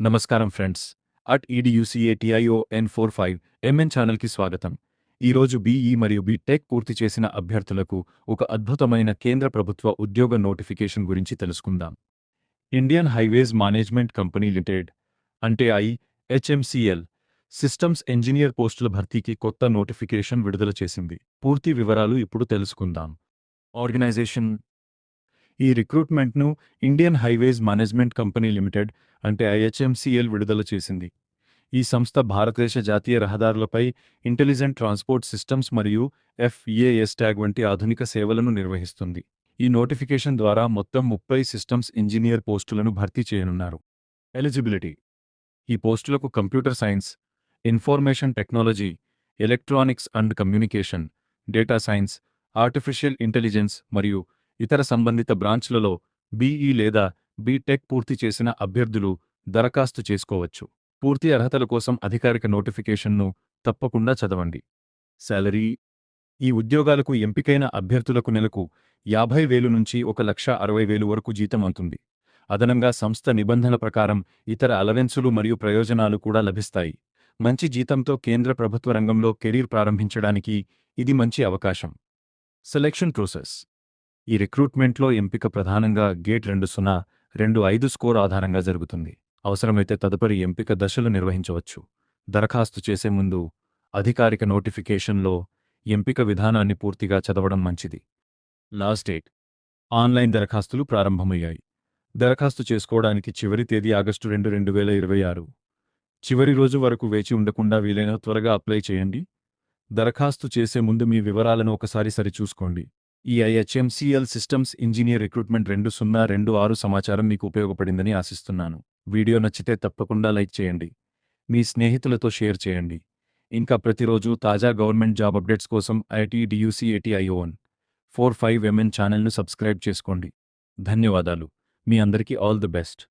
నమస్కారం friends. At EDUCATION45MN ఛానల్కి స్వాగతం. ఈరోజు బీఈ మరియు బీటెక్ పూర్తి చేసిన అభ్యర్థులకు ఒక అద్భుతమైన కేంద్ర ప్రభుత్వ ఉద్యోగ నోటిఫికేషన్ గురించి తెలుసుకుందాం. Indian highways management company limited అంటే IHMCL సిస్టమ్స్ ఇంజనీర్ పోస్టుల భర్తీకి కొత్త నోటిఫికేషన్ విడుదల చేసింది. పూర్తి వివరాలు ఇప్పుడు తెలుసుకుందాం. ఆర్గనైజేషన్ ఈ రిక్రూట్మెంట్ను Indian highways management company limited అంటే IHMCL విడుదల చేసింది. ఈ సంస్థ భారతదేశ జాతీయ రహదారులపై ఇంటెలిజెంట్ ట్రాన్స్పోర్ట్ సిస్టమ్స్ మరియు FASTag వంటి ఆధునిక సేవలను నిర్వహిస్తుంది. ఈ నోటిఫికేషన్ ద్వారా మొత్తం 30 సిస్టమ్స్ ఇంజనీర్ పోస్టులను భర్తీ చేయనున్నారు. ఎలిజిబిలిటీ ఈ పోస్టులకు computer science, information technology, electronics and communication, data science, artificial intelligence మరియు ఇతర సంబంధిత బ్రాంచ్లలో బీఈ లేదా బీటెక్ పూర్తి చేసిన అభ్యర్థులు దరఖాస్తు చేసుకోవచ్చు. పూర్తి అర్హతల కోసం అధికారిక నోటిఫికేషన్ను తప్పకుండా చదవండి. శాలరీ ఈ ఉద్యోగాలకు ఎంపికైన అభ్యర్థులకు నెలకు 50,000 నుంచి 1,60,000 వరకు జీతం అందుతుంది. అదనంగా సంస్థ నిబంధనల ప్రకారం ఇతర అలవెన్సులు మరియు ప్రయోజనాలు కూడా లభిస్తాయి. మంచి జీతంతో కేంద్ర ప్రభుత్వ రంగంలో కెరీర్ ప్రారంభించడానికి ఇది మంచి అవకాశం. సెలెక్షన్ ప్రాసెస్ ఈ రిక్రూట్మెంట్లో ఎంపిక ప్రధానంగా గేట్ 2025 స్కోర్ ఆధారంగా జరుగుతుంది. అవసరమైతే తదుపరి ఎంపిక దశలు నిర్వహించవచ్చు. దరఖాస్తు చేసే ముందు అధికారిక నోటిఫికేషన్లో ఎంపిక విధానాన్ని పూర్తిగా చదవడం మంచిది. లాస్ట్ డేట్ ఆన్లైన్ దరఖాస్తులు ప్రారంభమయ్యాయి. దరఖాస్తు చేసుకోవడానికి చివరి తేదీ ఆగస్టు 2, 2026. చివరి రోజు వరకు వేచి ఉండకుండా వీలైన త్వరగా అప్లై చేయండి. దరఖాస్తు చేసే ముందు మీ వివరాలను ఒకసారి సరిచూసుకోండి. ఈ IHMCL సిస్టమ్స్ ఇంజనీర్ రిక్రూట్మెంట్ 2026 సమాచారం మీకు ఉపయోగపడిందని ఆశిస్తున్నాను. వీడియో నచ్చితే తప్పకుండా లైక్ చేయండి. మీ స్నేహితులతో షేర్ చేయండి. ఇంకా ప్రతిరోజు తాజా గవర్నమెంట్ జాబ్ అప్డేట్స్ కోసం ITDUCATION45MN ఛానల్ను సబ్స్క్రైబ్ చేసుకోండి. ధన్యవాదాలు. మీ అందరికీ ఆల్ ది బెస్ట్.